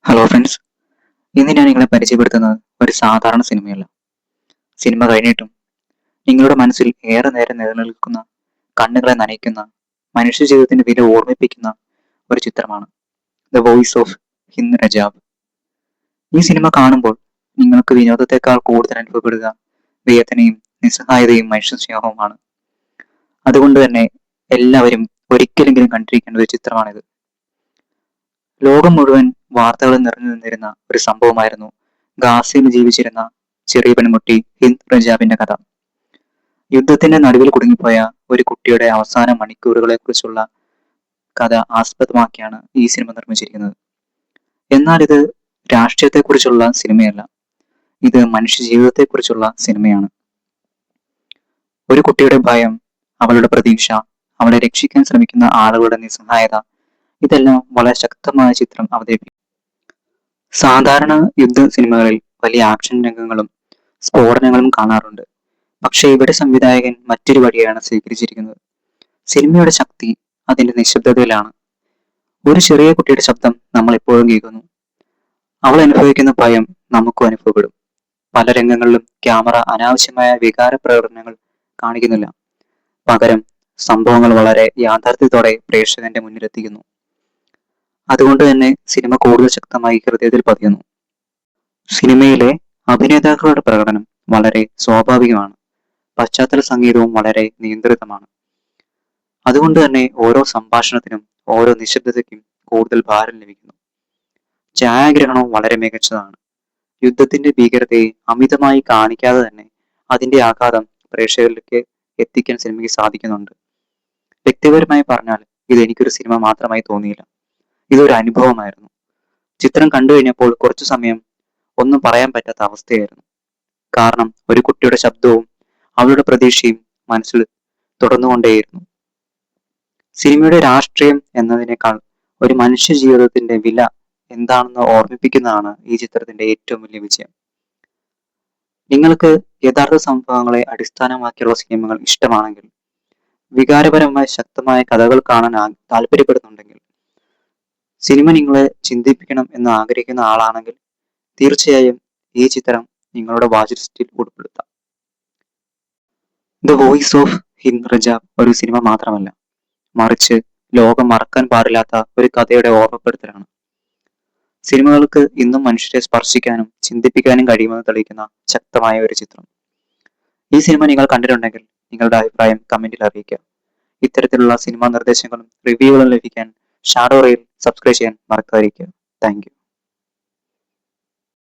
Hello friends, ഇന്ന് ഞാൻ നിങ്ങളെ പരിചയപ്പെടുത്തുന്നത് ഒരു സാധാരണ സിനിമയല്ല. സിനിമ കഴിഞ്ഞിട്ടും നിങ്ങളുടെ മനസ്സിൽ ഏറെ നേരം നിലനിൽക്കുന്ന, കണ്ണുകളെ നനയ്ക്കുന്ന, മനുഷ്യ ജീവിതത്തിന്റെ വില ഓർമ്മിപ്പിക്കുന്ന ഒരു ചിത്രമാണ് ദ വോയിസ് ഓഫ് ഹിന്ദ് രജാബ്. ഈ സിനിമ കാണുമ്പോൾ നിങ്ങൾക്ക് വിനോദത്തെക്കാൾ കൂടുതൽ അനുഭവപ്പെടുക വേദനയും നിസ്സഹായതയും മനുഷ്യസ്നേഹവുമാണ്. അതുകൊണ്ട് തന്നെ എല്ലാവരും ഒരിക്കലെങ്കിലും കണ്ടിരിക്കേണ്ട ഒരു ചിത്രമാണിത്. ലോകം മുഴുവൻ വാർത്തകൾ നിറഞ്ഞു നിന്നിരുന്ന ഒരു സംഭവമായിരുന്നു ഗാസയിൽ ജീവിച്ചിരുന്ന ചെറിയ പെൺകുട്ടി ഹിന്ദ് റജാബിന്റെ കഥ. യുദ്ധത്തിന്റെ നടുവിൽ കുടുങ്ങിപ്പോയ ഒരു കുട്ടിയുടെ അവസാന മണിക്കൂറുകളെ കുറിച്ചുള്ള കഥ ആസ്പദമാക്കിയാണ് ഈ സിനിമ നിർമ്മിച്ചിരിക്കുന്നത്. എന്നാൽ ഇത് രാഷ്ട്രീയത്തെക്കുറിച്ചുള്ള സിനിമയല്ല, ഇത് മനുഷ്യ ജീവിതത്തെക്കുറിച്ചുള്ള സിനിമയാണ്. ഒരു കുട്ടിയുടെ ഭയം, അവളുടെ പ്രതീക്ഷ, അവളെ രക്ഷിക്കാൻ ശ്രമിക്കുന്ന ആളുകളുടെ നിസ്സഹായത, ഇതെല്ലാം വളരെ ശക്തമായ ചിത്രം അവതരിപ്പിക്കും. സാധാരണ യുദ്ധ സിനിമകളിൽ വലിയ ആക്ഷൻ രംഗങ്ങളും സ്ഫോടനങ്ങളും കാണാറുണ്ട്. പക്ഷേ ഇവിടെ സംവിധായകൻ മറ്റൊരു വഴിയാണ് സ്വീകരിച്ചിരിക്കുന്നത്. സിനിമയുടെ ശക്തി അതിന്റെ നിശബ്ദതയിലാണ്. ഒരു ചെറിയ കുട്ടിയുടെ ശബ്ദം നമ്മൾ എപ്പോഴും കേൾക്കുന്നു. അവൾ അനുഭവിക്കുന്ന ഭയം നമുക്കും അനുഭവപ്പെടും. പല രംഗങ്ങളിലും ക്യാമറ അനാവശ്യമായ വികാര പ്രകടനങ്ങൾ കാണിക്കുന്നില്ല. പകരം സംഭവങ്ങൾ വളരെ യാഥാർത്ഥ്യത്തോടെ പ്രേക്ഷകന്റെ മുന്നിലെത്തിക്കുന്നു. അതുകൊണ്ട് തന്നെ സിനിമ കൂടുതൽ ശക്തമായി ഹൃദയത്തിൽ പതിയുന്നു. സിനിമയിലെ അഭിനേതാക്കളുടെ പ്രകടനം വളരെ സ്വാഭാവികമാണ്. പശ്ചാത്തല സംഗീതവും വളരെ നിയന്ത്രിതമാണ്. അതുകൊണ്ട് തന്നെ ഓരോ സംഭാഷണത്തിനും ഓരോ നിശബ്ദതയ്ക്കും കൂടുതൽ ഭാരം ലഭിക്കുന്നു. ഛായാഗ്രഹണവും വളരെ മികച്ചതാണ്. യുദ്ധത്തിന്റെ ഭീകരതയെ അമിതമായി കാണിക്കാതെ തന്നെ അതിന്റെ ആഘാതം പ്രേക്ഷകരിലേക്ക് എത്തിക്കാൻ സിനിമയ്ക്ക് സാധിക്കുന്നുണ്ട്. വ്യക്തിപരമായി പറഞ്ഞാൽ ഇത് എനിക്കൊരു സിനിമ മാത്രമായി തോന്നിയില്ല, ഇതൊരു അനുഭവമായിരുന്നു. ചിത്രം കണ്ടു കഴിഞ്ഞപ്പോൾ കുറച്ചു സമയം ഒന്നും പറയാൻ പറ്റാത്ത അവസ്ഥയായിരുന്നു. കാരണം ഒരു കുട്ടിയുടെ ശബ്ദവും അവളുടെ പ്രതീക്ഷയും മനസ്സിൽ തുടർന്നുകൊണ്ടേയിരുന്നു. സിനിമയുടെ രാഷ്ട്രീയം എന്നതിനേക്കാൾ ഒരു മനുഷ്യ ജീവിതത്തിന്റെ വില എന്താണെന്ന് ഓർമ്മിപ്പിക്കുന്നതാണ് ഈ ചിത്രത്തിന്റെ ഏറ്റവും വലിയ വിജയം. നിങ്ങൾക്ക് യഥാർത്ഥ സംഭവങ്ങളെ അടിസ്ഥാനമാക്കിയുള്ള സിനിമകൾ ഇഷ്ടമാണെങ്കിൽ, വികാരപരമായ ശക്തമായ കഥകൾ കാണാൻ താല്പര്യപ്പെടുന്നുണ്ടെങ്കിൽ, സിനിമ നിങ്ങളെ ചിന്തിപ്പിക്കണം എന്ന് ആഗ്രഹിക്കുന്ന ആളാണെങ്കിൽ തീർച്ചയായും ഈ ചിത്രം നിങ്ങളുടെ വാച്ച് ലിസ്റ്റിൽ ഉൾപ്പെടുത്താം. ദ വോയിസ് ഓഫ് ഹിന്ദ് റജാബ് ഒരു സിനിമ മാത്രമല്ല, മറിച്ച് ലോകം മറക്കാൻ പാടില്ലാത്ത ഒരു കഥയുടെ ഓർമ്മപ്പെടുത്തലാണ്. സിനിമകൾക്ക് ഇന്നും മനുഷ്യരെ സ്പർശിക്കാനും ചിന്തിപ്പിക്കാനും കഴിയുമെന്ന് തെളിയിക്കുന്ന ശക്തമായ ഒരു ചിത്രം. ഈ സിനിമ നിങ്ങൾ കണ്ടിട്ടുണ്ടെങ്കിൽ നിങ്ങളുടെ അഭിപ്രായം കമന്റിൽ അറിയിക്കുക. ഇത്തരത്തിലുള്ള സിനിമാ നിർദ്ദേശങ്ങളും റിവ്യൂകളും ലഭിക്കാൻ ഷാഡോ റെയിൽ സബ്സ്ക്രൈബ് ചെയ്യാൻ മറക്കാതിരിക്കുക. Thank you.